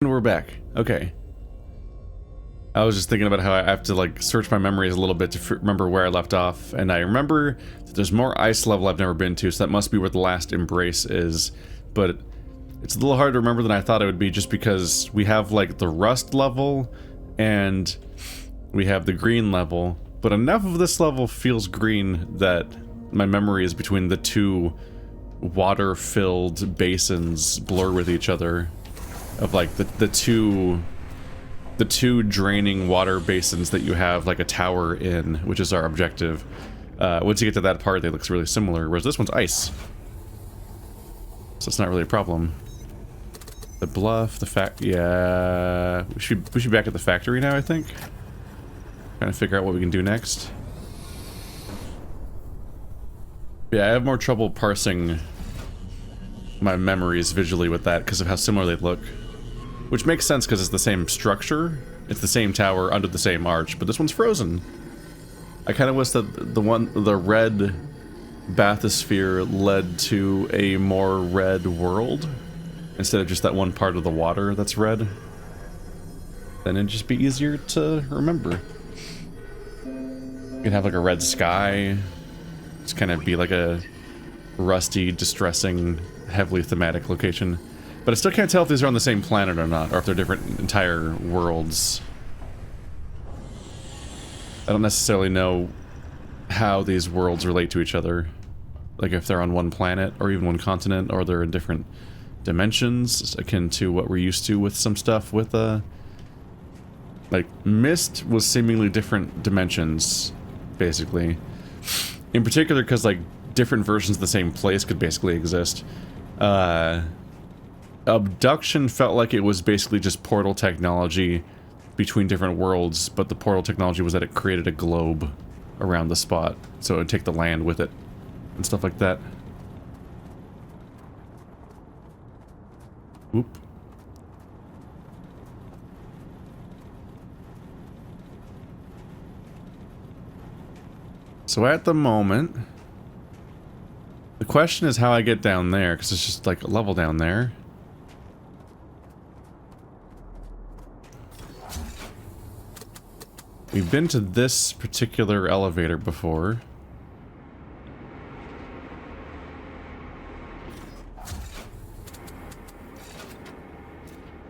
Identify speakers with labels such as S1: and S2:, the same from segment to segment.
S1: And we're back. Okay. I was just thinking about how I have to like search my memories a little bit to remember where I left off, and I remember that there's more ice level I've never been to, so that must be where the last embrace is. But it's a little hard to remember than I thought it would be, just because we have like the rust level and we have the green level, but enough of this level feels green that my memory is between the two water-filled basins blur with each other. Of like the two draining water basins that you have like a tower in, which is our objective. Once you get to that part, they look really similar, whereas this one's ice, so it's not really a problem. The bluff, yeah, we should be back at the factory now, I think. Trying to figure out what we can do next. Yeah, I have more trouble parsing my memories visually with that because of how similar they look. Which makes sense because it's the same structure. It's the same tower under the same arch, but this one's frozen. I kind of wish that the red bathysphere led to a more red world instead of just that one part of the water that's red. Then it'd just be easier to remember. You could have like a red sky. Just kind of be like a rusty, distressing, heavily thematic location. But I still can't tell if these are on the same planet or not, or if they're different entire worlds. I don't necessarily know how these worlds relate to each other. Like if they're on one planet, or even one continent, or they're in different dimensions, akin to what we're used to with some stuff with, like, Myst was seemingly different dimensions, basically. In particular, because, like, different versions of the same place could basically exist. Abduction felt like it was basically just portal technology between different worlds, but the portal technology was that it created a globe around the spot, so it would take the land with it, and stuff like that. Oop. So at the moment, the question is how I get down there, because it's just like a level down there. We've been to this particular elevator before.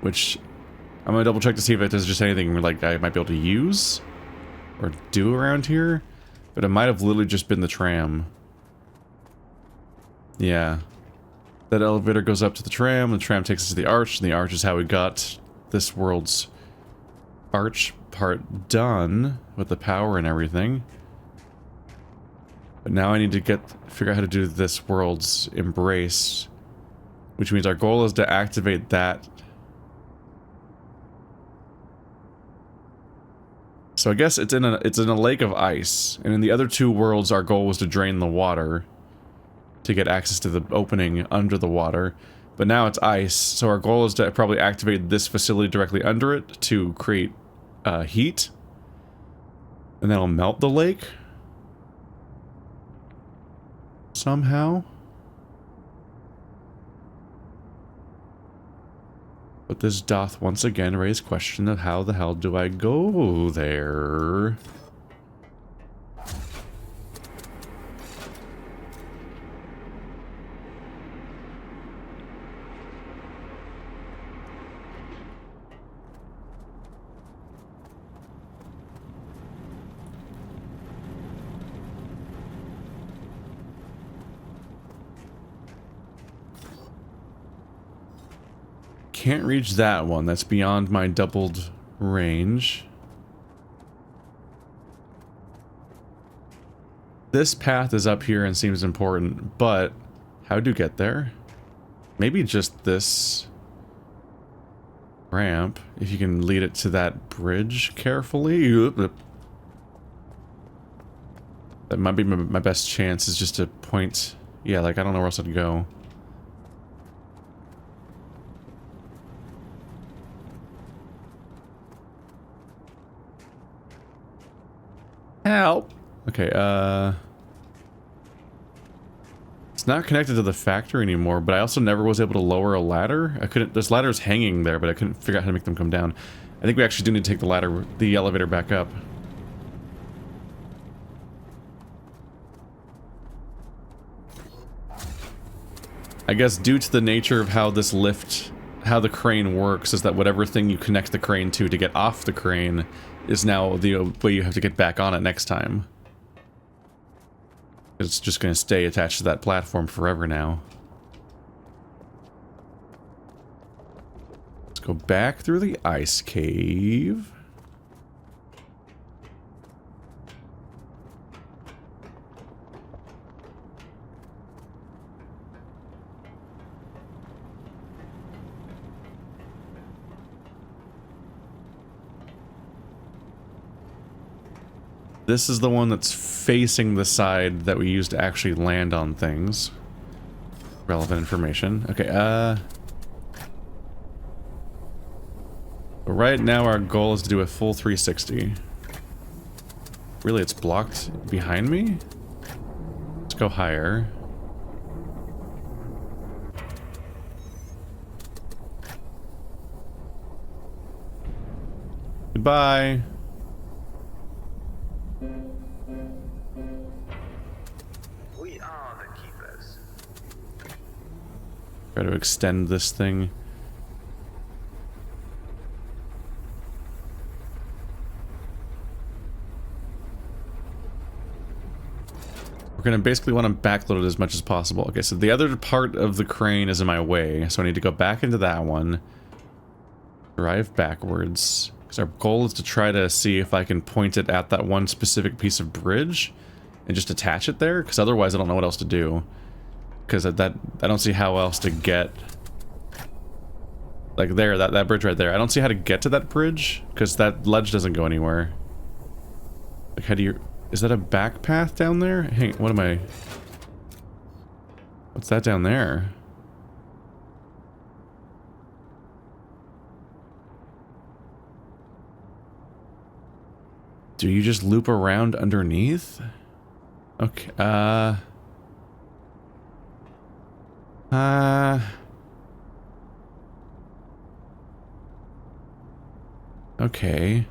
S1: Which, I'm gonna double check to see if there's just anything like I might be able to use or do around here. But it might have literally just been the tram. Yeah. That elevator goes up to the tram takes us to the arch, and the arch is how we got this world's arch part done with the power and everything. But now I need to figure out how to do this world's embrace, which means our goal is to activate that. So I guess it's in a lake of ice, and in the other two worlds our goal was to drain the water to get access to the opening under the water. But now it's ice, so our goal is to probably activate this facility directly under it to create heat, and that'll melt the lake somehow. But this doth once again raise question of how the hell do I go there? Can't reach that one. That's beyond my doubled range. This path is up here and seems important, but how to get there? Maybe just this ramp, if you can lead it to that bridge carefully. That might be my best chance, is just to point. Yeah, like I don't know where else I'd go. Help. Okay, It's not connected to the factory anymore, but I also never was able to lower a ladder. I couldn't, there's ladders hanging there, but I couldn't figure out how to make them come down. I think we actually do need to take the elevator back up. I guess due to the nature of how this lift, how the crane works, is that whatever thing you connect the crane to get off the crane is now the way you have to get back on it next time. It's just going to stay attached to that platform forever now. Let's go back through the ice cave. This is the one that's facing the side that we use to actually land on things. Relevant information. Okay, right now our goal is to do a full 360. Really, it's blocked behind me? Let's go higher. Goodbye. Try to extend this thing. We're gonna basically want to backload it as much as possible. Okay, so the other part of the crane is in my way, so I need to go back into that one. Drive backwards. Because our goal is to try to see if I can point it at that one specific piece of bridge and just attach it there, because otherwise I don't know what else to do. Because I don't see how else to get, like there, that bridge right there. I don't see how to get to that bridge because that ledge doesn't go anywhere. Like, how do you? Is that a back path down there? Hey, what am I? What's that down there? Do you just loop around underneath? Okay. Okay.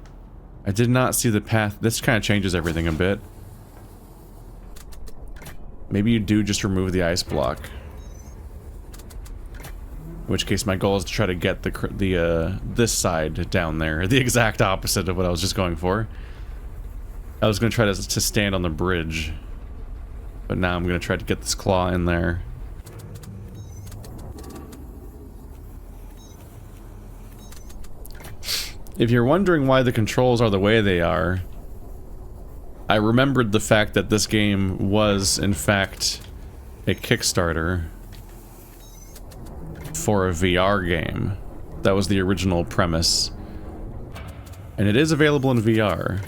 S1: I did not see the path. This kind of changes everything a bit. Maybe you do just remove the ice block. In which case my goal is to try to get this side down there. The exact opposite of what I was just going for. I was going to try to stand on the bridge. But now I'm going to try to get this claw in there. If you're wondering why the controls are the way they are, I remembered the fact that this game was, in fact, a Kickstarter for a VR game. That was the original premise. And it is available in VR.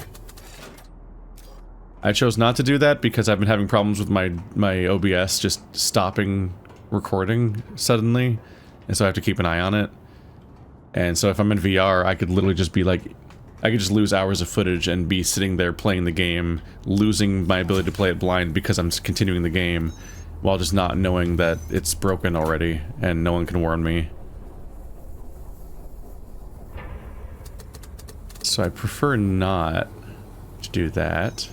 S1: I chose not to do that because I've been having problems with my OBS just stopping recording suddenly, and so I have to keep an eye on it. And so if I'm in VR, I could literally just be like, I could just lose hours of footage and be sitting there playing the game, losing my ability to play it blind because I'm continuing the game, while just not knowing that it's broken already, and no one can warn me. So I prefer not to do that.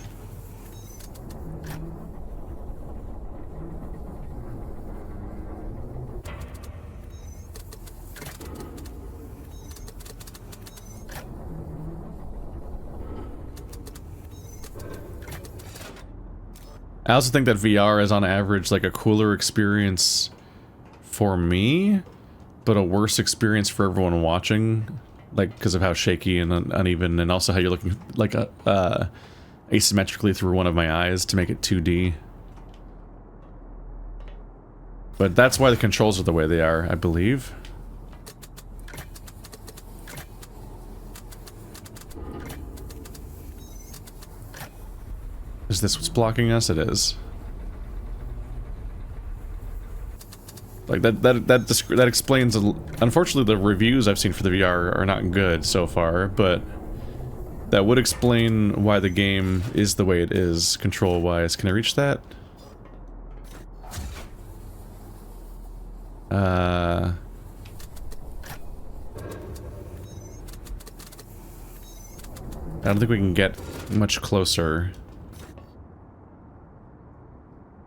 S1: I also think that VR is on average like a cooler experience for me, but a worse experience for everyone watching, like because of how shaky and uneven, and also how you're looking like asymmetrically through one of my eyes to make it 2D. But that's why the controls are the way they are, I believe. Is this what's blocking us? It is. Like that explains. Unfortunately, the reviews I've seen for the VR are not good so far, but that would explain why the game is the way it is, control-wise. Can I reach that? I don't think we can get much closer.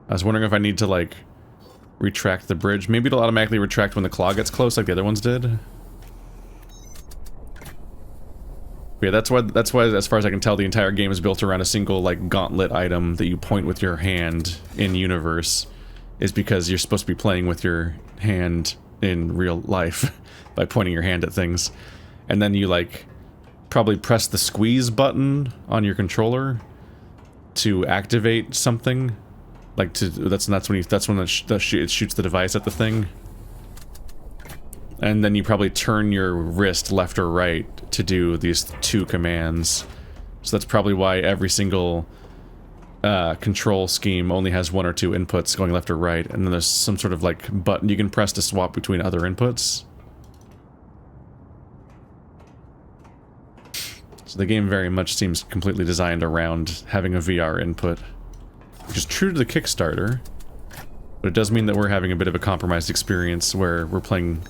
S1: I was wondering if I need to, like, retract the bridge. Maybe it'll automatically retract when the claw gets close, like the other ones did. But yeah, that's why, as far as I can tell, the entire game is built around a single, like, gauntlet item that you point with your hand in universe, is because you're supposed to be playing with your hand in real life by pointing your hand at things. And then you, like, probably press the squeeze button on your controller to activate something. Like, that's when it shoots the device at the thing. And then you probably turn your wrist left or right to do these two commands. So that's probably why every single control scheme only has one or two inputs going left or right, and then there's some sort of, like, button you can press to swap between other inputs. So the game very much seems completely designed around having a VR input, which is true to the Kickstarter, but it does mean that we're having a bit of a compromised experience where we're playing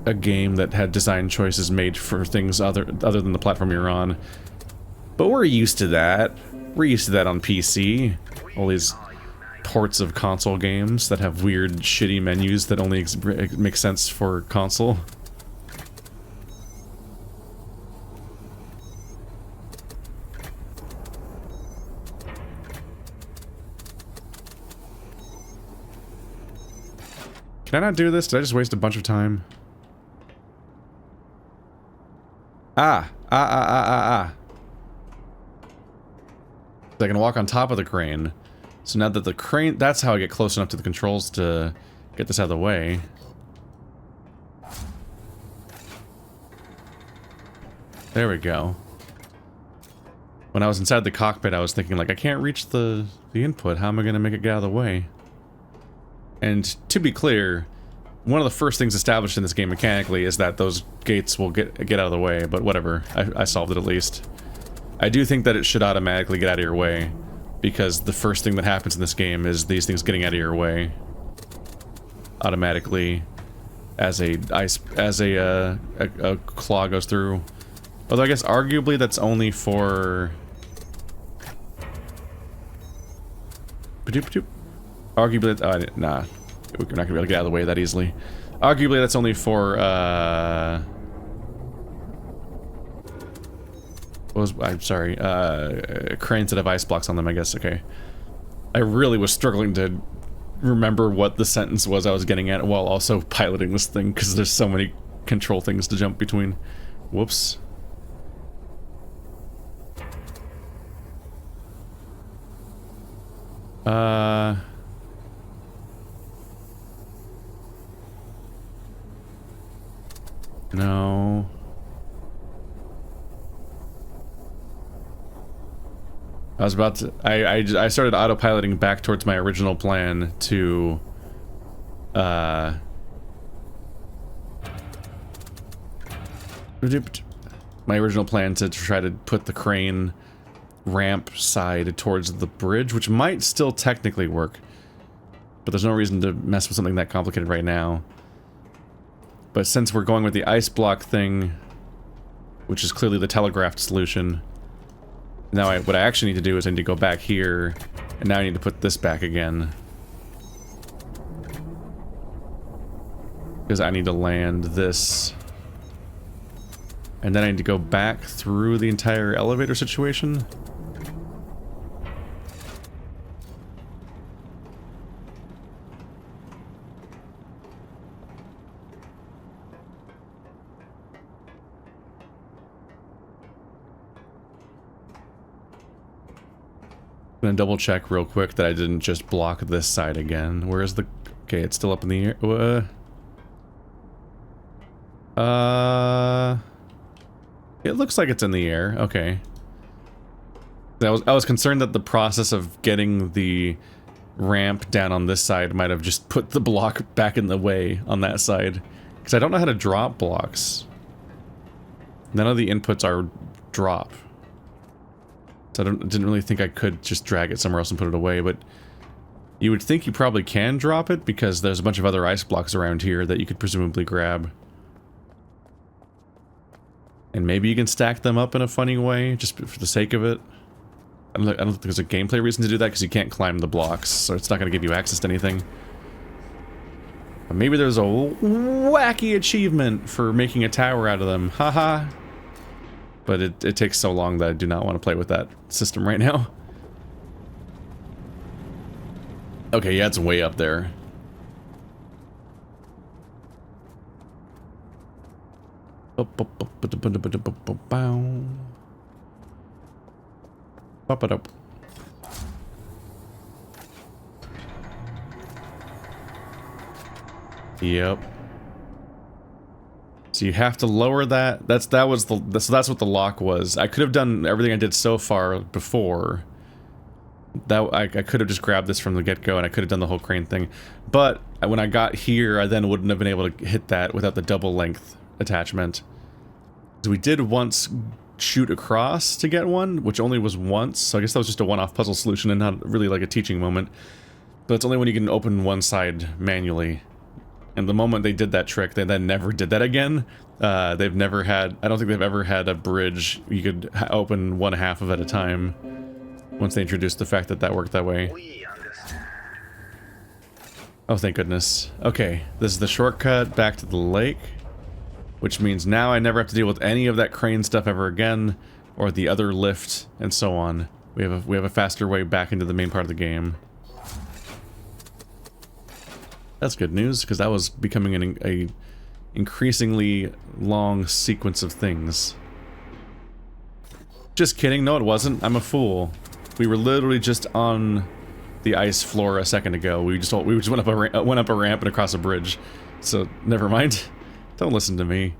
S1: a game that had design choices made for things other than the platform you're on. But we're used to that. We're used to that on PC. All these ports of console games that have weird, shitty menus that only make sense for console. Can I not do this? Did I just waste a bunch of time? So I can walk on top of the crane. So now that the crane... That's how I get close enough to the controls to get this out of the way. There we go. When I was inside the cockpit, I was thinking, like, I can't reach the input. How am I going to make it get out of the way? And to be clear, one of the first things established in this game mechanically is that those gates will get out of the way, but whatever. I solved it at least. I do think that it should automatically get out of your way, because the first thing that happens in this game is these things getting out of your way automatically as a claw goes through. Although I guess arguably that's only for... Arguably, nah. We're not gonna be able to get out of the way that easily. Arguably that's only for, I'm sorry, cranes that have ice blocks on them, I guess, okay. I really was struggling to remember what the sentence was I was getting at while also piloting this thing, because there's so many control things to jump between. Whoops. No. I was about to... I started autopiloting back towards my original plan to... my original plan to try to put the crane ramp side towards the bridge, which might still technically work. But there's no reason to mess with something that complicated right now. But since we're going with the ice block thing, which is clearly the telegraphed solution, now what I actually need to do is I need to go back here, and now I need to put this back again. Because I need to land this. And then I need to go back through the entire elevator situation. I'm gonna double check real quick that I didn't just block this side again. Where is the... Okay, it's still up in the air. It looks like it's in the air. Okay. I was concerned that the process of getting the ramp down on this side might have just put the block back in the way on that side. Because I don't know how to drop blocks. None of the inputs are drop. So I didn't really think I could just drag it somewhere else and put it away, but You would think you probably can drop it because there's a bunch of other ice blocks around here that you could presumably grab. And maybe you can stack them up in a funny way, just for the sake of it. I don't think there's a gameplay reason to do that because you can't climb the blocks, so it's not going to give you access to anything. But maybe there's a wacky achievement for making a tower out of them. Haha. But it takes so long that I do not want to play with that system right now. Okay, yeah, it's way up there. Pop it up. Yep. So you have to lower that. So that's what the lock was. I could have done everything I did so far before. That I could have just grabbed this from the get-go and I could have done the whole crane thing. But when I got here, I then wouldn't have been able to hit that without the double length attachment. So we did once shoot across to get one, which only was once, so I guess that was just a one-off puzzle solution and not really like a teaching moment. But it's only when you can open one side manually. And the moment they did that trick, they then never did that again. They've never had, I don't think they've ever had a bridge you could open one half of at a time. Once they introduced the fact that that worked that way. Oh, thank goodness. Okay, this is the shortcut back to the lake. Which means now I never have to deal with any of that crane stuff ever again. Or the other lift, and so on. We have a faster way back into the main part of the game. That's good news, because that was becoming an increasingly long sequence of things. Just kidding, no it wasn't. I'm a fool. We were literally just on the ice floor a second ago. We just went up a ramp and across a bridge. So never mind. Don't listen to me.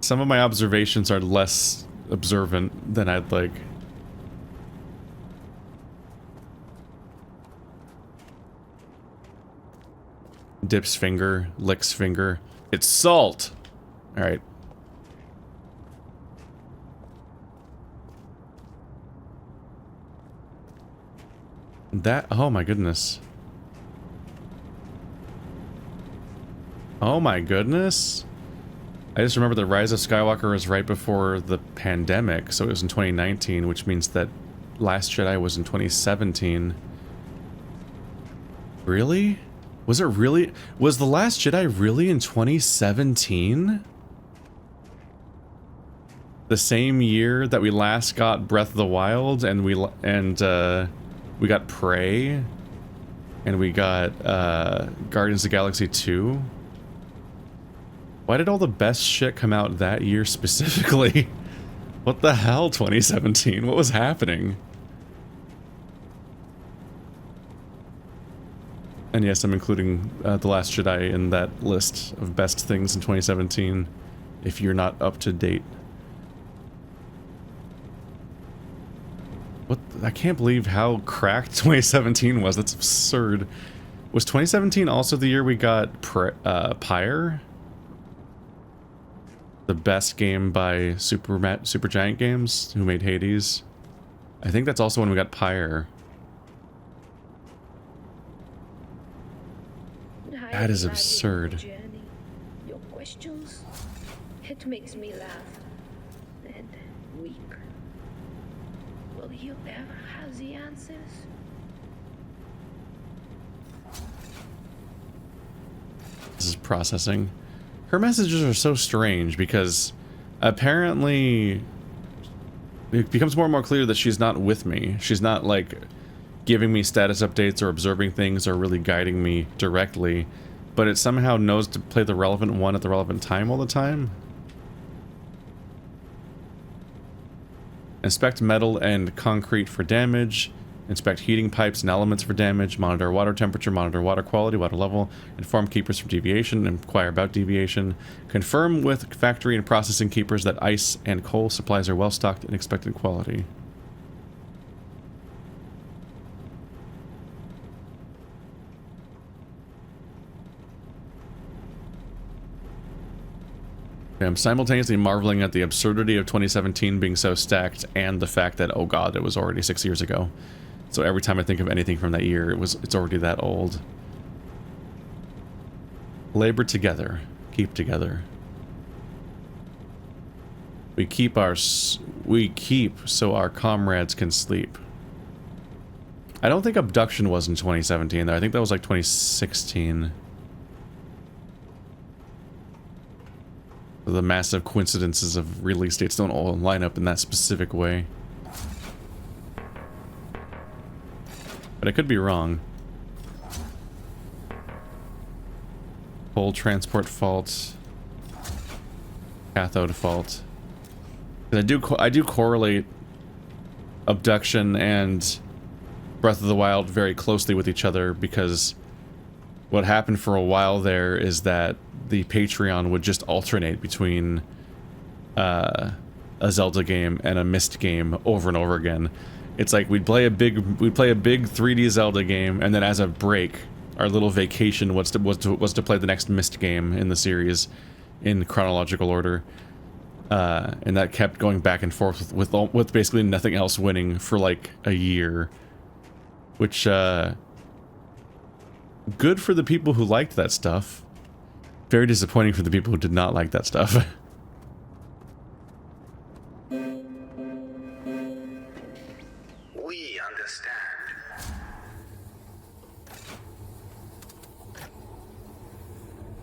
S1: Some of my observations are less observant than I'd like. Dips finger, licks finger. It's salt! Alright. That, oh my goodness. Oh my goodness. I just remember that Rise of Skywalker was right before the pandemic, so it was in 2019, which means that Last Jedi was in 2017. Really? Was it really? Was The Last Jedi really in 2017? The same year that we last got Breath of the Wild, and we got Prey, and we got Guardians of the Galaxy 2? Why did all the best shit come out that year specifically? What the hell, 2017? What was happening? And yes, I'm including The Last Jedi in that list of best things in 2017, if you're not up to date. What? I can't believe how cracked 2017 was. That's absurd. Was 2017 also the year we got Pyre? The best game by Supergiant Games, who made Hades. I think that's also when we got Pyre. That is absurd.
S2: Your questions, it makes me laugh and weak. Will you ever have the answers?
S1: This is processing. Her messages are so strange because apparently it becomes more and more clear that she's not with me. She's not like giving me status updates or observing things or really guiding me directly, but it somehow knows to play the relevant one at the relevant time all the time. Inspect metal and concrete for damage. Inspect heating pipes and elements for damage. Monitor water temperature, monitor water quality, water level. Inform keepers for deviation. Inquire about deviation. Confirm with factory and processing keepers that ice and coal supplies are well stocked and expected quality. I'm simultaneously marveling at the absurdity of 2017 being so stacked and the fact that, oh god, it was already 6 years ago. So every time I think of anything from that year, it's already that old. Labor together. Keep together. We keep so our comrades can sleep. I don't think Abduction was in 2017 though. I think that was like 2016. The massive coincidences of release dates don't all line up in that specific way. But I could be wrong. Coal transport fault. Cathode fault. I do correlate Abduction and Breath of the Wild very closely with each other, because what happened for a while there is that the Patreon would just alternate between a Zelda game and a Myst game over and over again. It's like we'd play a big 3D Zelda game, and then as a break, our little vacation was to play the next Myst game in the series in chronological order. And that kept going back and forth with basically nothing else winning for like a year. Which, good for the people who liked that stuff. Very disappointing for the people who did not like that stuff.
S3: We understand.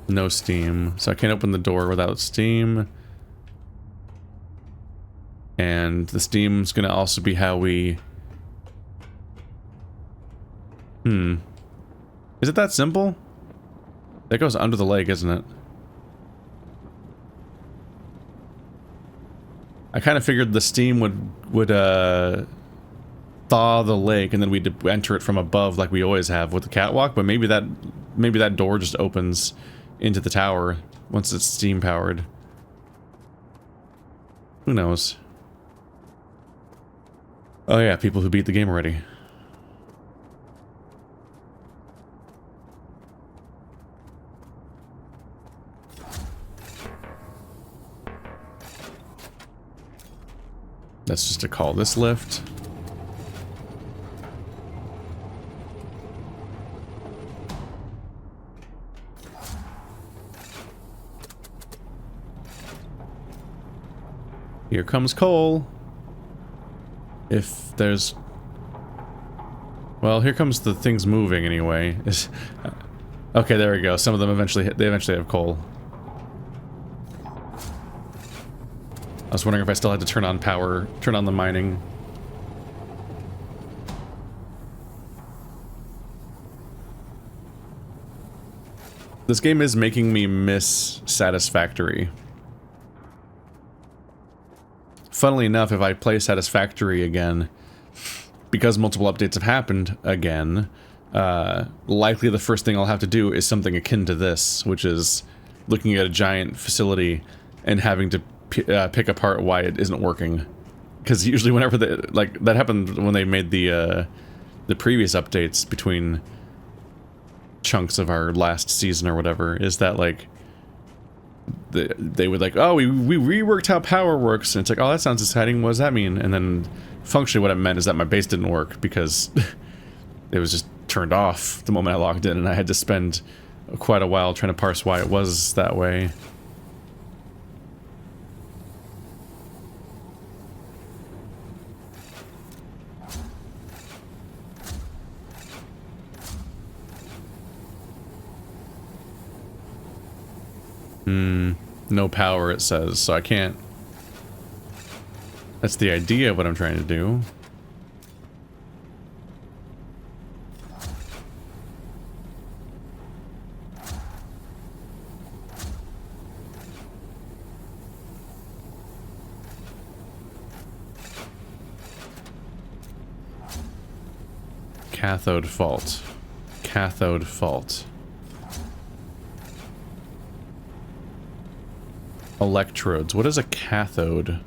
S1: No Steam. So I can't open the door without Steam. And the Steam's gonna also be how we... Is it that simple? That goes under the lake, isn't it? I kind of figured the Steam would thaw the lake, and then we'd enter it from above like we always have with the catwalk, but maybe that door just opens into the tower once it's Steam powered. Who knows? Oh yeah, people who beat the game already. That's just to call this lift. Here comes coal. If there's... Well, here comes the things moving anyway. Okay, there we go. Some of them eventually have coal. I was wondering if I still had to turn on power, turn on the mining. This game is making me miss Satisfactory. Funnily enough, if I play Satisfactory again, because multiple updates have happened again, likely the first thing I'll have to do is something akin to this, which is looking at a giant facility and having to pick apart why it isn't working. Because usually whenever that happened when they made the previous updates between chunks of our last season or whatever, is that like they would like, oh, we reworked how power works, and it's like, oh, that sounds exciting, what does that mean? And then functionally what it meant is that my base didn't work because it was just turned off the moment I logged in, and I had to spend quite a while trying to parse why it was that way. No power, it says, so I can't... That's the idea of what I'm trying to do. Cathode fault. Cathode fault. Electrodes. What is a cathode?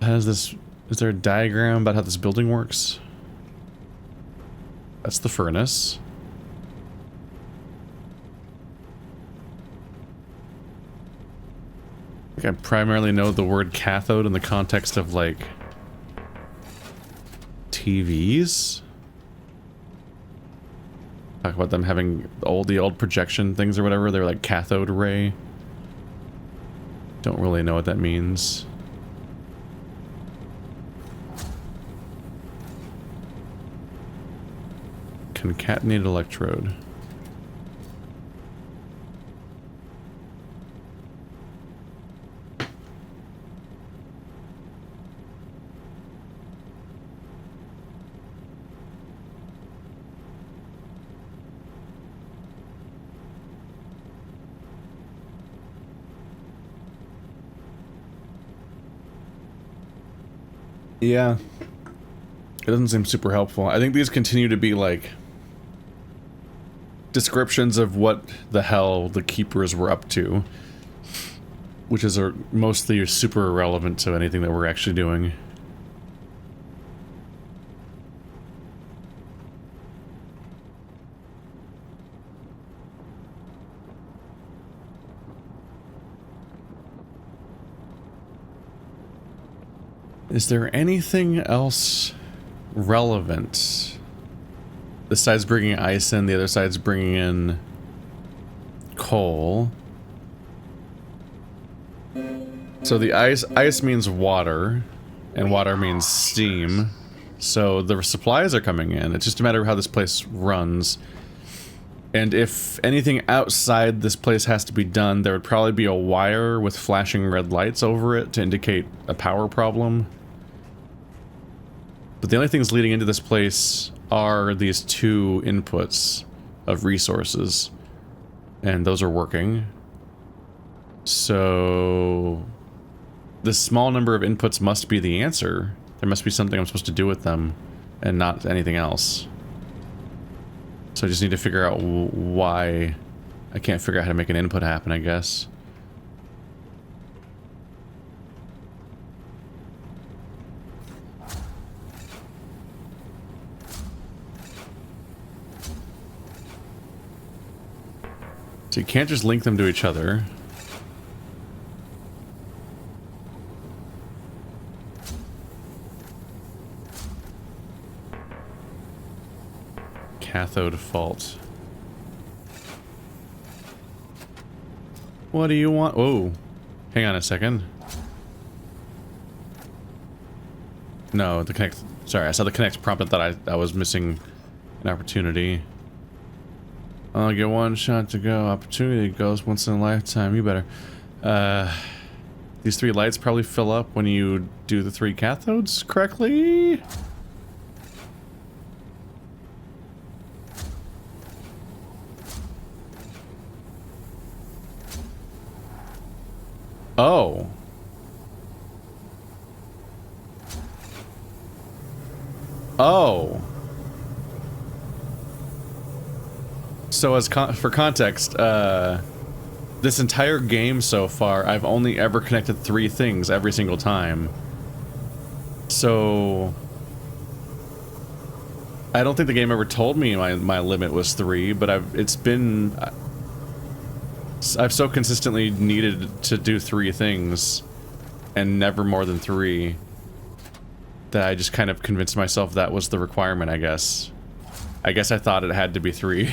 S1: Has this... Is there a diagram about how this building works? That's the furnace. I think I primarily know the word cathode in the context of, like, TVs. Talk about them having the old projection things or whatever. They're like cathode ray. Don't really know what that means. Concatenated electrode. Yeah. It doesn't seem super helpful. I think these continue to be like descriptions of what the hell the keepers were up to, which is mostly super irrelevant to anything that we're actually doing. Is there anything else relevant? This side's bringing ice in, the other side's bringing in coal. So the ice means water, and water means steam. So the supplies are coming in. It's just a matter of how this place runs. And if anything outside this place has to be done, there would probably be a wire with flashing red lights over it to indicate a power problem. But the only things leading into this place are these two inputs of resources. And those are working. So this small number of inputs must be the answer. There must be something I'm supposed to do with them and not anything else. So I just need to figure out why I can't figure out how to make an input happen, I guess. So you can't just link them to each other. Cathode fault. What do you want? Whoa. Hang on a second. No, the connect. Sorry, I saw the connect prompt and thought I was missing an opportunity. I'll get one shot to go. Opportunity goes once in a lifetime. You better. These three lights probably fill up when you do the three cathodes correctly. Oh. Oh. So as for context, this entire game so far, I've only ever connected three things every single time. So I don't think the game ever told me my limit was 3, but I've so consistently needed to do 3 things and never more than 3 that I just kind of convinced myself that was the requirement, I guess. I guess I thought it had to be 3.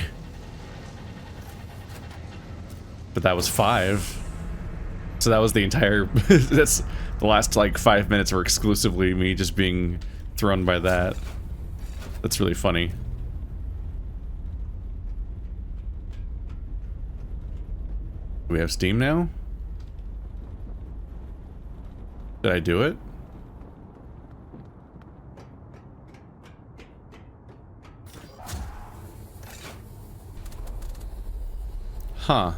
S1: But that was 5. So that was the entire... that's the last, like, 5 minutes were exclusively me just being thrown by that. That's really funny. Do we have Steam now? Did I do it? Huh.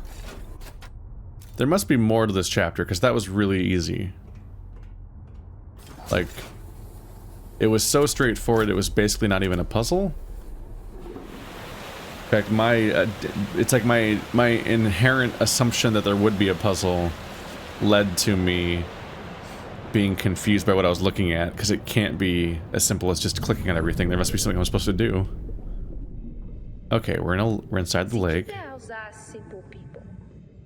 S1: There must be more to this chapter, because that was really easy. Like, it was so straightforward, it was basically not even a puzzle. In fact, it's like my inherent assumption that there would be a puzzle led to me being confused by what I was looking at, because it can't be as simple as just clicking on everything. There must be something I'm supposed to do. Okay, we're inside the lake.
S2: Those are simple people.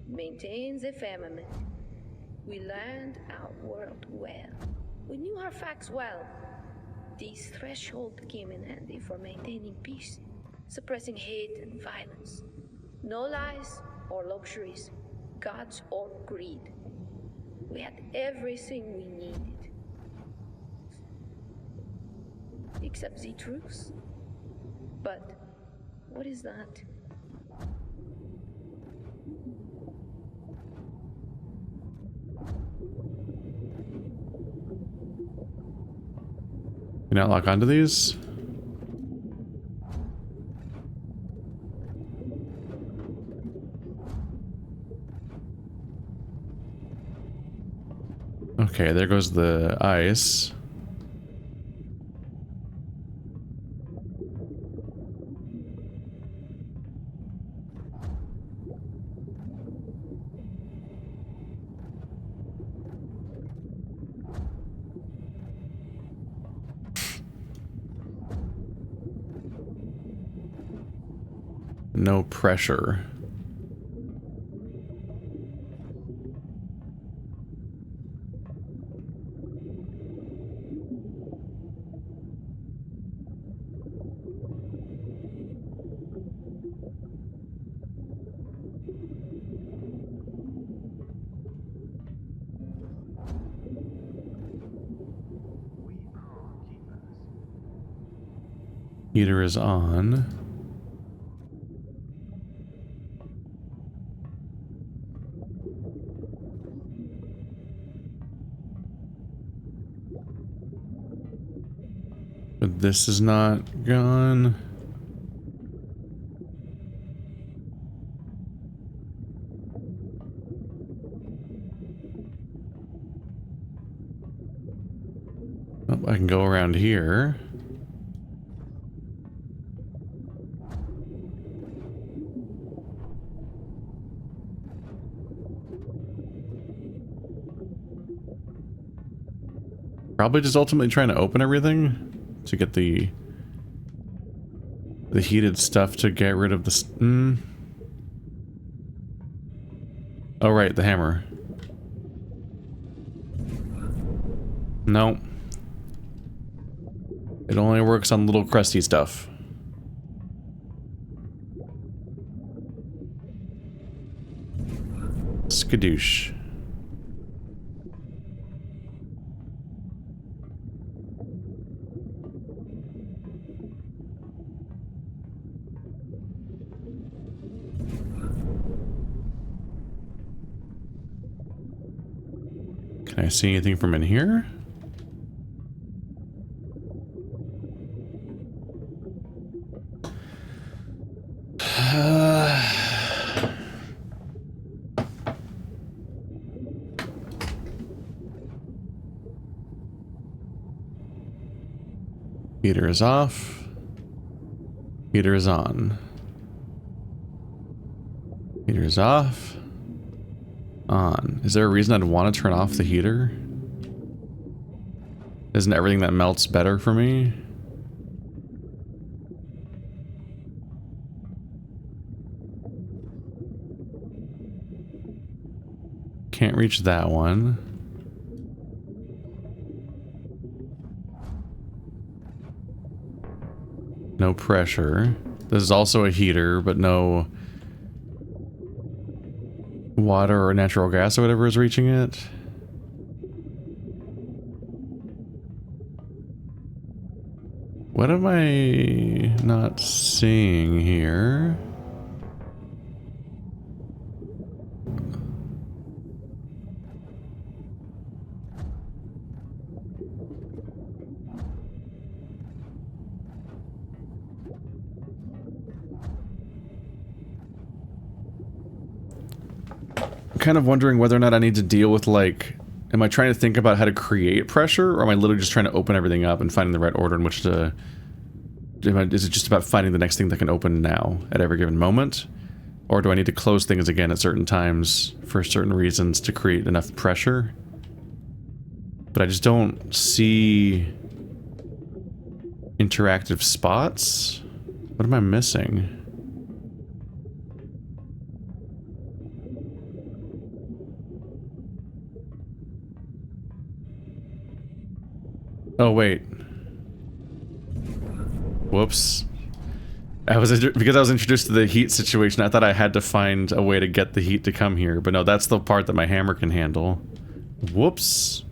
S2: Maintains the firmament. We learned our world well. We knew our facts well. This threshold came in handy for maintaining peace, suppressing hate and violence. No lies or luxuries, gods or greed. We had everything we needed. Except the truth. But what is that?
S1: Can I lock onto these? Okay, there goes the ice. No pressure. Heater is on. But this is not gone. Oh, I can go around here. Probably just ultimately trying to open everything to get the heated stuff to get rid of the... Oh right, the hammer. No. It only works on little crusty stuff. Skadoosh. Can I see anything from in here? Heater is off. Heater is on. Heater is off. On. Is there a reason I'd want to turn off the heater? Isn't everything that melts better for me? Can't reach that one. No pressure. This is also a heater, but no water or natural gas or whatever is reaching it. What am I not seeing here? Kind of wondering whether or not I need to deal with, like, am I trying to think about how to create pressure, or am I literally just trying to open everything up and finding the right order in which to... Is it just about finding the next thing that can open now at every given moment? Or do I need to close things again at certain times for certain reasons to create enough pressure? But I just don't see interactive spots. What am I missing? Oh, wait. Whoops. Because I was introduced to the heat situation, I thought I had to find a way to get the heat to come here. But no, that's the part that my hammer can handle. Whoops.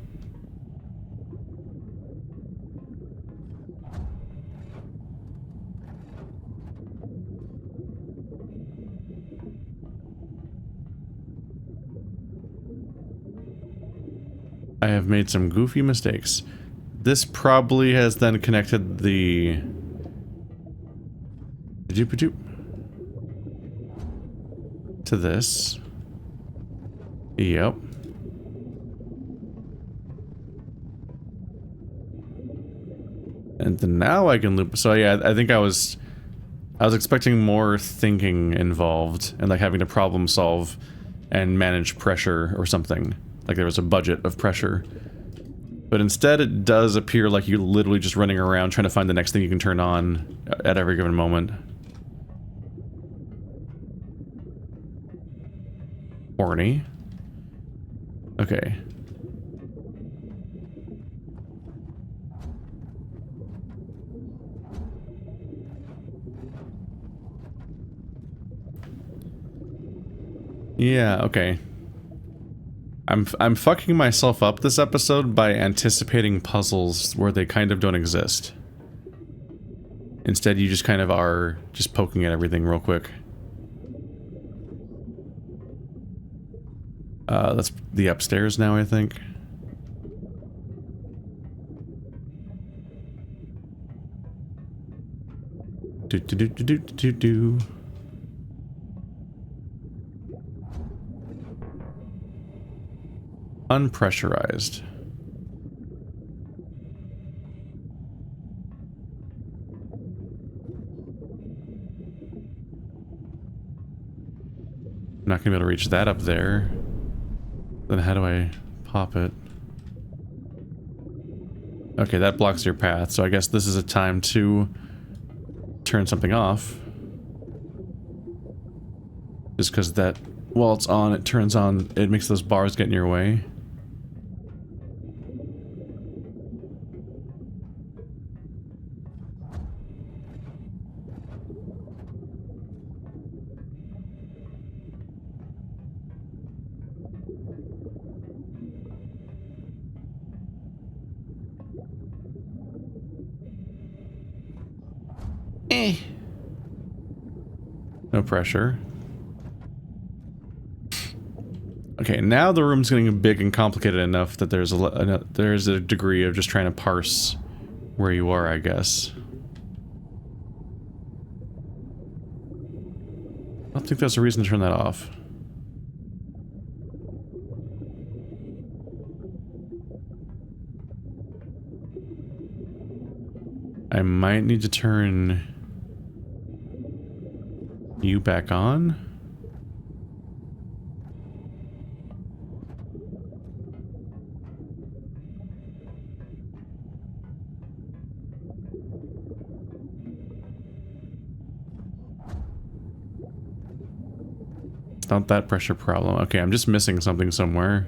S1: I have made some goofy mistakes. This probably has then connected the... to this. Yep. And then now I can loop. So yeah, I think I was expecting more thinking involved and like having to problem solve and manage pressure or something. Like there was a budget of pressure. But instead it does appear like you're literally just running around trying to find the next thing you can turn on at every given moment. Horny. Okay. Yeah, okay. I'm fucking myself up this episode by anticipating puzzles where they kind of don't exist. Instead, you just kind of are just poking at everything real quick. That's the upstairs now, I think. Do. Unpressurized. I'm not gonna be able to reach that up there. Then how do I pop it? Okay, that blocks your path, so I guess this is a time to turn something off. Just because that, while it's on, it turns on, it makes those bars get in your way. No pressure. Okay, now the room's getting big and complicated enough that there's a degree of just trying to parse where you are, I guess. I don't think there's a reason to turn that off. I might need to turn you back on. It's not that pressure problem. Okay, I'm just missing something somewhere.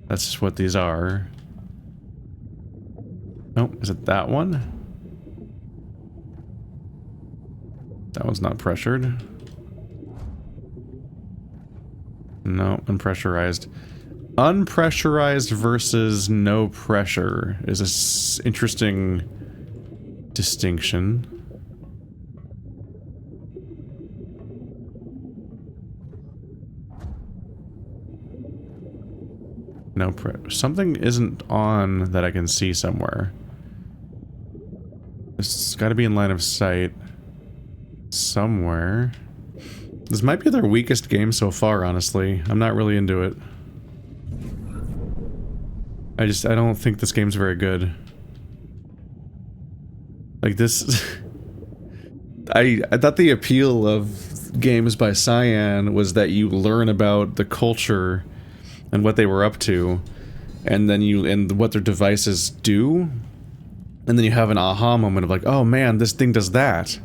S1: That's just what these are. Oh, is it that one? That one's not pressured. No, unpressurized. Unpressurized versus no pressure is an interesting distinction. No something isn't on that I can see somewhere. It's got to be in line of sight somewhere. This might be their weakest game so far, honestly. I'm not really into it. I don't think this game's very good. Like this... I thought the appeal of games by Cyan was that you learn about the culture and what they were up to, and then and what their devices do, and then you have an aha moment of like, oh man, this thing does that.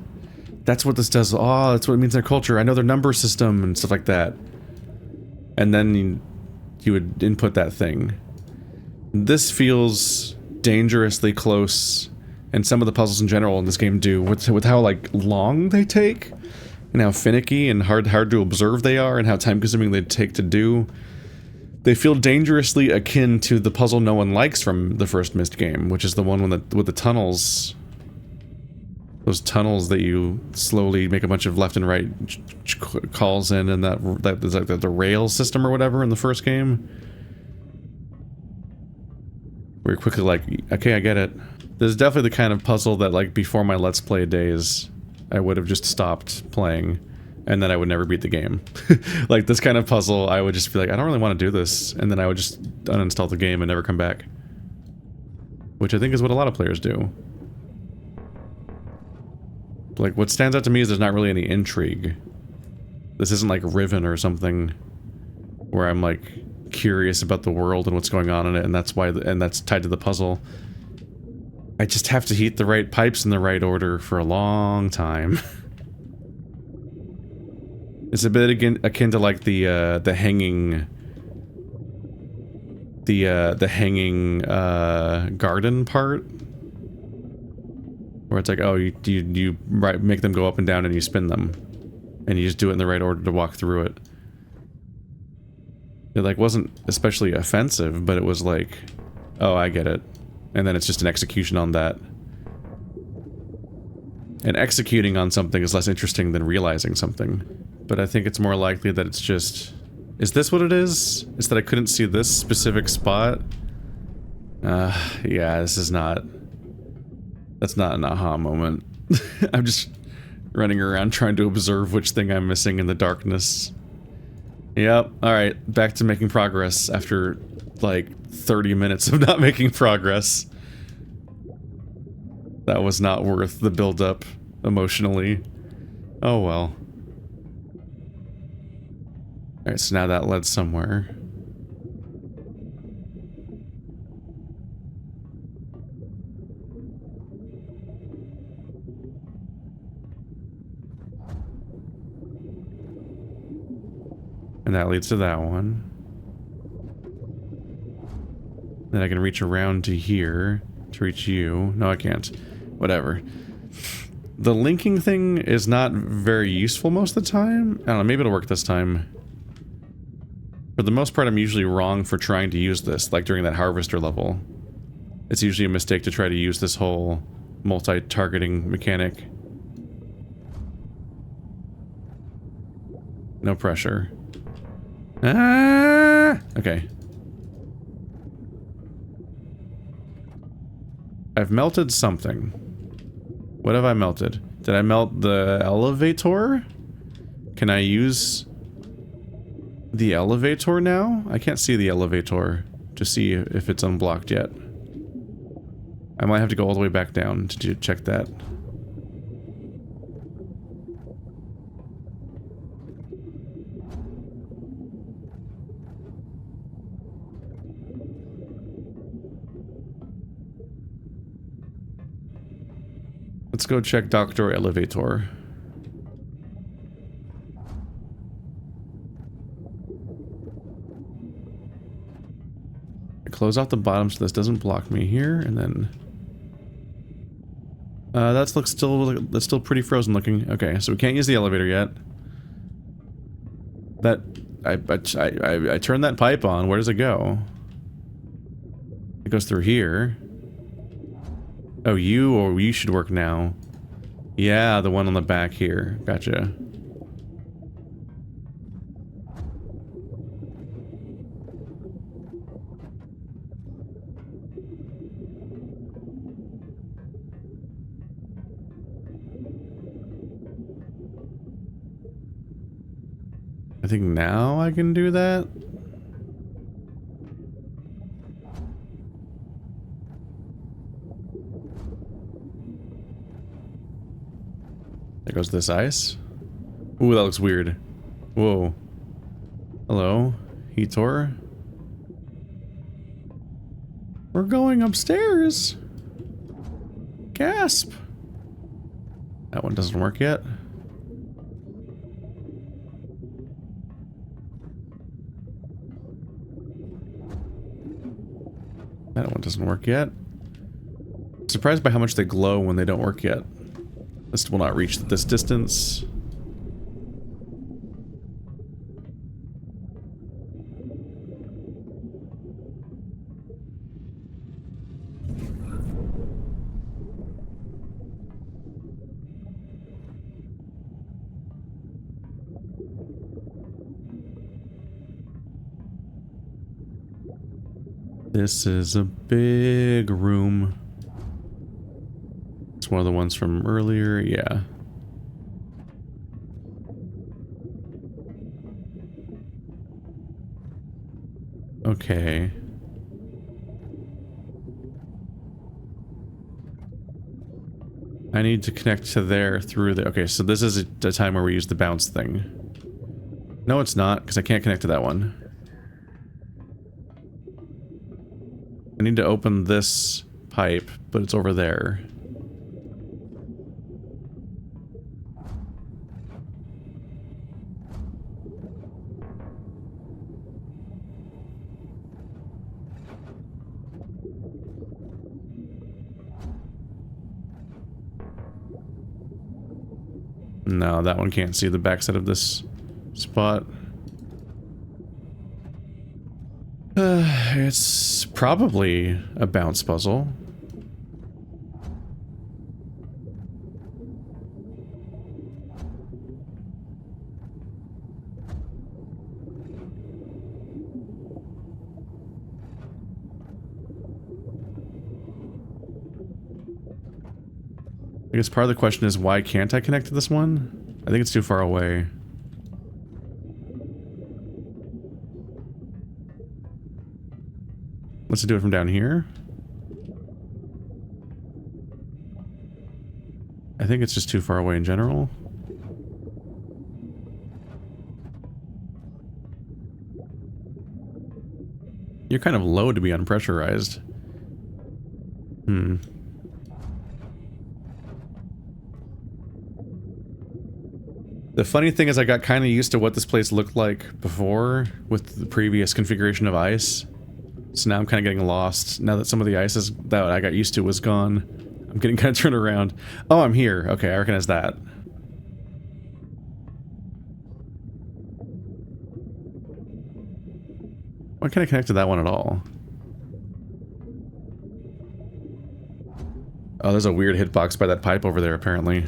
S1: That's what this does. Oh, that's what it means in their culture. I know their number system and stuff like that. And then you would input that thing. This feels dangerously close and some of the puzzles in general in this game do, with how, like, long they take, and how finicky and hard to observe they are, and how time-consuming they take to do. They feel dangerously akin to the puzzle no one likes from the first Myst game, which is the one with the tunnels. Those tunnels that you slowly make a bunch of left and right calls in, and that is like the rail system or whatever in the first game. Where you're quickly like, okay, I get it. This is definitely the kind of puzzle that, like, before my Let's Play days, I would have just stopped playing, and then I would never beat the game. Like, this kind of puzzle, I would just be like, I don't really want to do this, and then I would just uninstall the game and never come back. Which I think is what a lot of players do. Like, what stands out to me is there's not really any intrigue. This isn't like Riven or something, where I'm, like, curious about the world and what's going on in it, and that's why, and that's tied to the puzzle. I just have to heat the right pipes in the right order for a long time. It's a bit akin to, like, the hanging garden part, where it's like, oh, you make them go up and down and you spin them, and you just do it in the right order to walk through it. It, like, wasn't especially offensive, but it was like, oh, I get it. And then it's just an execution on that. And executing on something is less interesting than realizing something. But I think it's more likely that it's just... Is this what it is? Is that I couldn't see this specific spot? Yeah, this is not... That's not an aha moment. I'm just running around trying to observe which thing I'm missing in the darkness. Yep, alright, back to making progress after, like, 30 minutes of not making progress. That was not worth the build-up emotionally. Oh well. Alright, so now that led somewhere. And that leads to that one. Then I can reach around to here to reach you. No, I can't. Whatever. The linking thing is not very useful most of the time. I don't know, maybe it'll work this time. For the most part, I'm usually wrong for trying to use this, like during that harvester level. It's usually a mistake to try to use this whole multi-targeting mechanic. No pressure. Ah! Okay. I've melted something. What have I melted? Did I melt the elevator? Can I use the elevator now? I can't see the elevator to see if it's unblocked yet. I might have to go all the way back down to check that. Let's go check Doctor Elevator. I close off the bottom so this doesn't block me here, and then that's still pretty frozen looking. Okay, so we can't use the elevator yet. That I turned that pipe on. Where does it go? It goes through here. Oh, you should work now. Yeah, the one on the back here. Gotcha. I think now I can do that. There goes this ice. Ooh, that looks weird. Whoa. Hello, Heator. We're going upstairs. Gasp. That one doesn't work yet. That one doesn't work yet. Surprised by how much they glow when they don't work yet. This will not reach this distance. This is a big room. It's one of the ones from earlier, yeah. Okay. I need to connect to there through the... Okay, so this is a time where we use the bounce thing. No, it's not, because I can't connect to that one. I need to open this pipe, but it's over there. No, that one can't see the backside of this spot. It's probably a bounce puzzle. I guess part of the question is, why can't I connect to this one? I think it's too far away. Let's do it from down here. I think it's just too far away in general. You're kind of low to be unpressurized. The funny thing is I got kind of used to what this place looked like before with the previous configuration of ice. So now I'm kind of getting lost. Now that some of the ice that I got used to was gone, I'm getting kind of turned around. Oh, I'm here. Okay, I recognize that. Why can't I connect to that one at all? Oh, there's a weird hitbox by that pipe over there, apparently.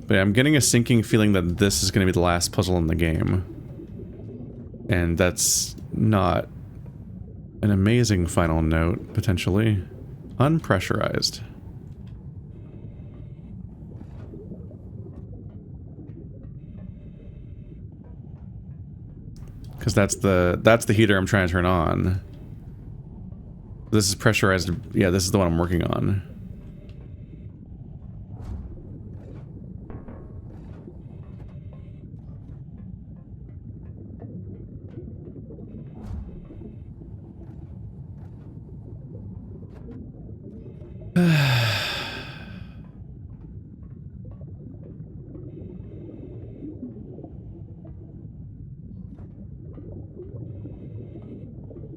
S1: But yeah, I'm getting a sinking feeling that this is going to be the last puzzle in the game. And that's not an amazing final note, potentially. Unpressurized. Because that's the heater I'm trying to turn on. This is pressurized. Yeah, this is the one I'm working on.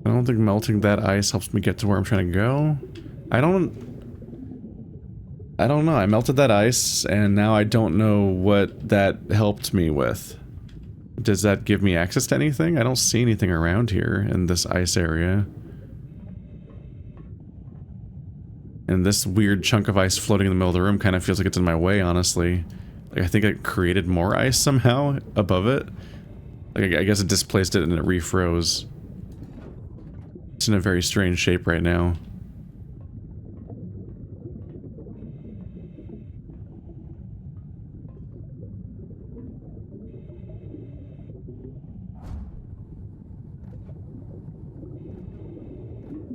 S1: I don't think melting that ice helps me get to where I'm trying to go. I don't know. I melted that ice, and now I don't know what that helped me with. Does that give me access to anything? I don't see anything around here in this ice area. And this weird chunk of ice floating in the middle of the room kind of feels like it's in my way, honestly. Like, I think it created more ice somehow above it. Like, I guess it displaced it and it refroze. It's in a very strange shape right now.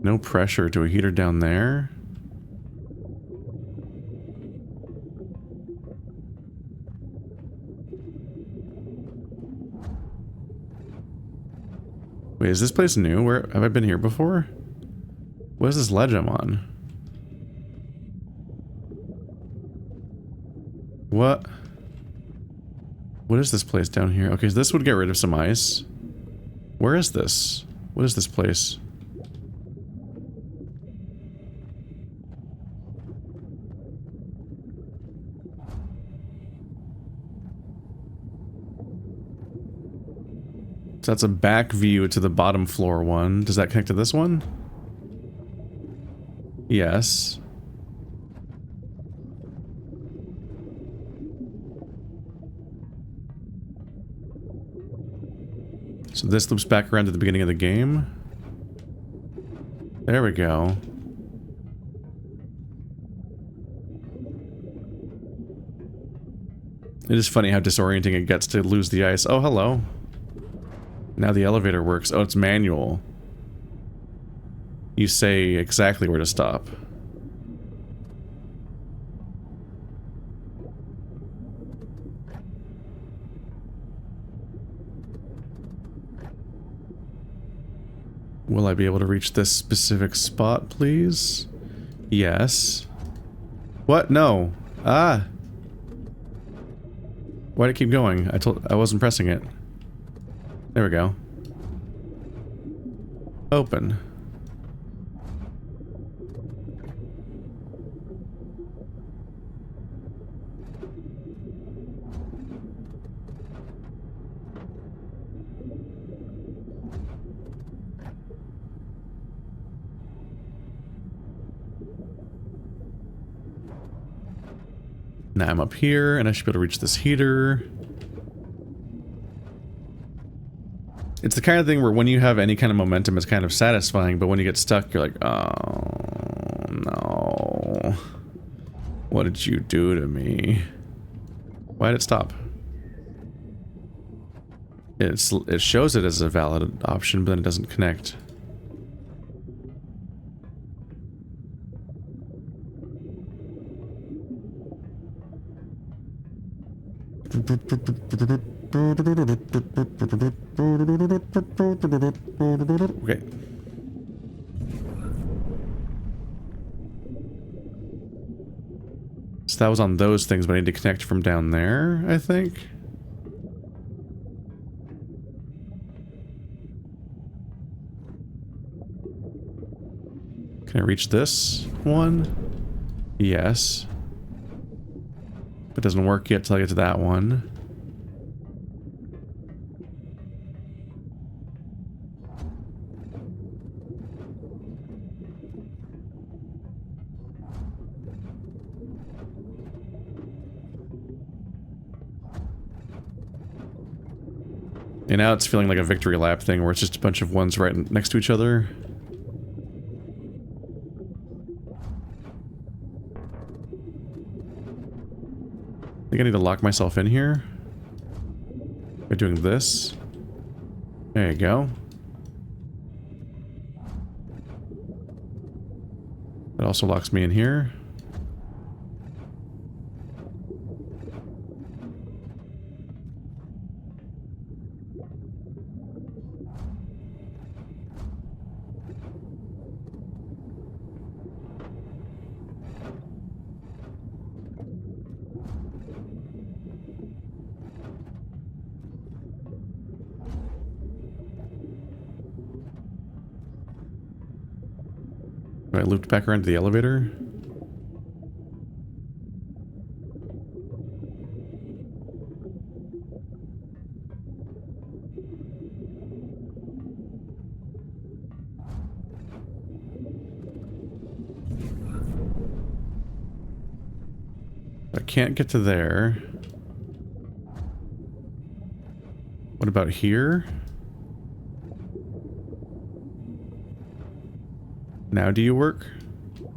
S1: No pressure to a heater down there. Wait, is this place new? Where have I been here before? What is this ledge I'm on? What? What is this place down here? Okay, so this would get rid of some ice. Where is this? What is this place? So that's a back view to the bottom floor one. Does that connect to this one? Yes. So this loops back around to the beginning of the game. There we go. It is funny how disorienting it gets to lose the ice. Oh, hello. Now the elevator works. Oh, it's manual. You say exactly where to stop. Will I be able to reach this specific spot, please? Yes. What? No. Ah. Why'd it keep going? I wasn't pressing it. There we go. Open. Now I'm up here, and I should be able to reach this heater. It's the kind of thing where when you have any kind of momentum, it's kind of satisfying, but when you get stuck, you're like, oh, no. What did you do to me? Why did it stop? It shows it as a valid option, but then it doesn't connect. Okay. So that was on those things, but I need to connect from down there, I think. Can I reach this one? Yes. It doesn't work yet till I get to that one. And now it's feeling like a victory lap thing where it's just a bunch of ones right next to each other. I think I need to lock myself in here by doing this. There you go. That also locks me in here. I looped back around to the elevator. I can't get to there. What about here? Now do you work? Am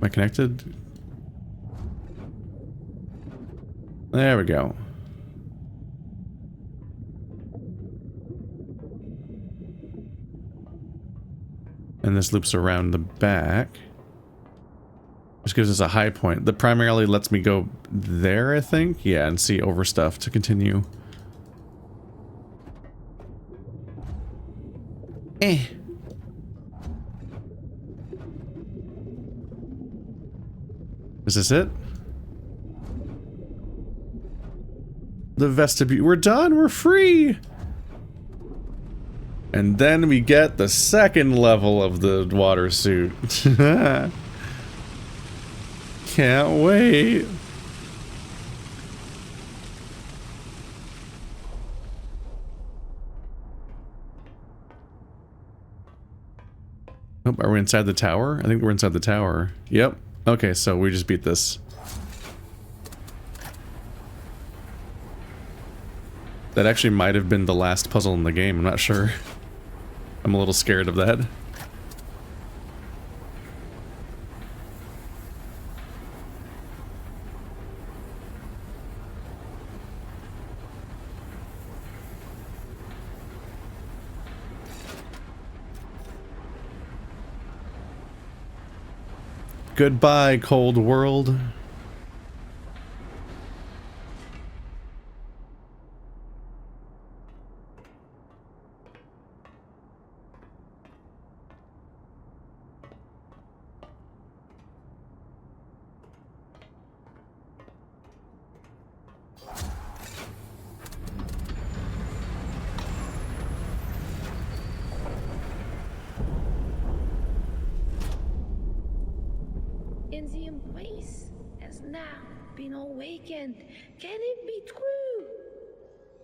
S1: I connected? There we go. And this loops around the back. Which gives us a high point. That primarily lets me go there, I think? Yeah, and see over stuff to continue. Is this it? The vestibule. We're done. We're free. And then we get the second level of the water suit. Can't wait. Oh, are we inside the tower? I think we're inside the tower. Yep. Okay, so we just beat this. That actually might have been the last puzzle in the game, I'm not sure. I'm a little scared of that. Goodbye, cold world.
S2: And the embrace has now been awakened. Can it be true?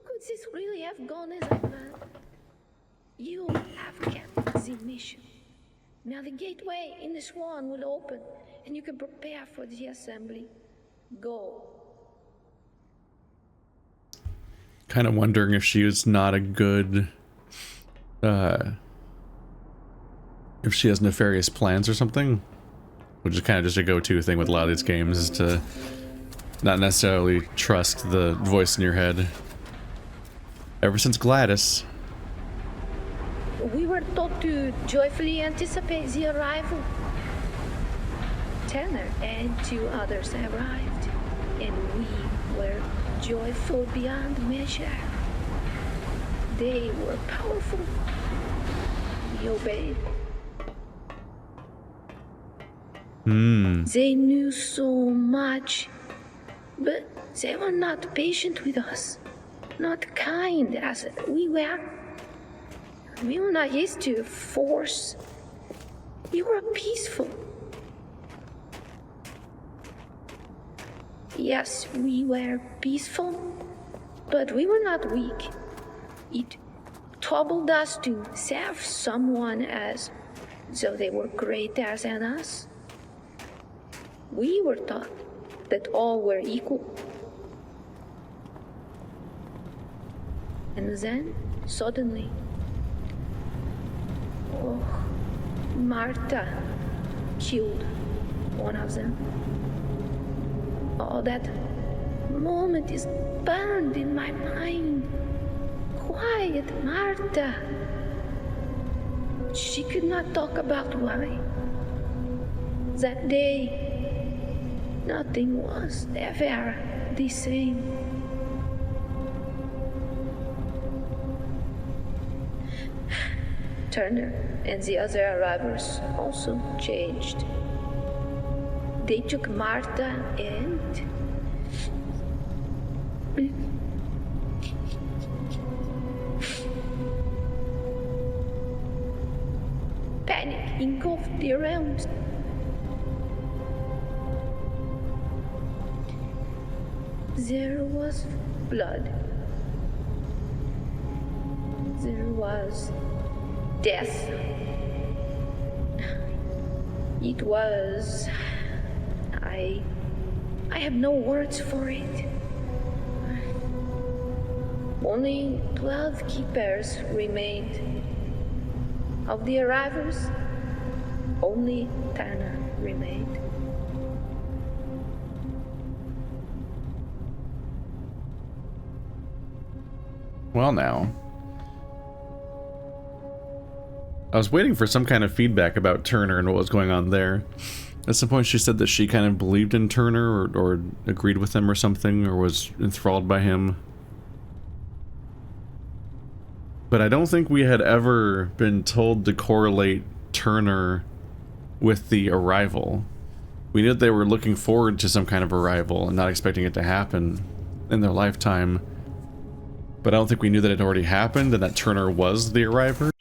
S2: Could this really have gone as I planned? You have kept the mission. Now the gateway in the swan will open, and you can prepare for the assembly. Go.
S1: Kind of wondering if she was not a good, if she has nefarious plans or something. Which is kind of just a go-to thing with a lot of these games, is to not necessarily trust the voice in your head. Ever since Gladys.
S2: We were taught to joyfully anticipate the arrival. Tanner and 2 others arrived, and we were joyful beyond measure. They were powerful. We obeyed. They knew so much, but they were not patient with us, not kind as we were. We were not used to force. We were peaceful. Yes, we were peaceful, but we were not weak. It troubled us to serve someone as though they were greater than us. We were taught that all were equal. And then, suddenly, Martha killed one of them. Oh, that moment is burned in my mind. Quiet Martha. She could not talk about why. That day, nothing was ever the same. Turner and the other arrivals also changed. They took Martha and panic engulfed the realms. There was blood. There was death. It was... I have no words for it. Only 12 keepers remained. Of the arrivals, only Tana remained.
S1: Well, now. I was waiting for some kind of feedback about Turner and what was going on there. At some point she said that she kind of believed in Turner or agreed with him or something, or was enthralled by him. But I don't think we had ever been told to correlate Turner with the arrival. We knew that they were looking forward to some kind of arrival and not expecting it to happen in their lifetime. But I don't think we knew that it already happened and that Turner was the arriver.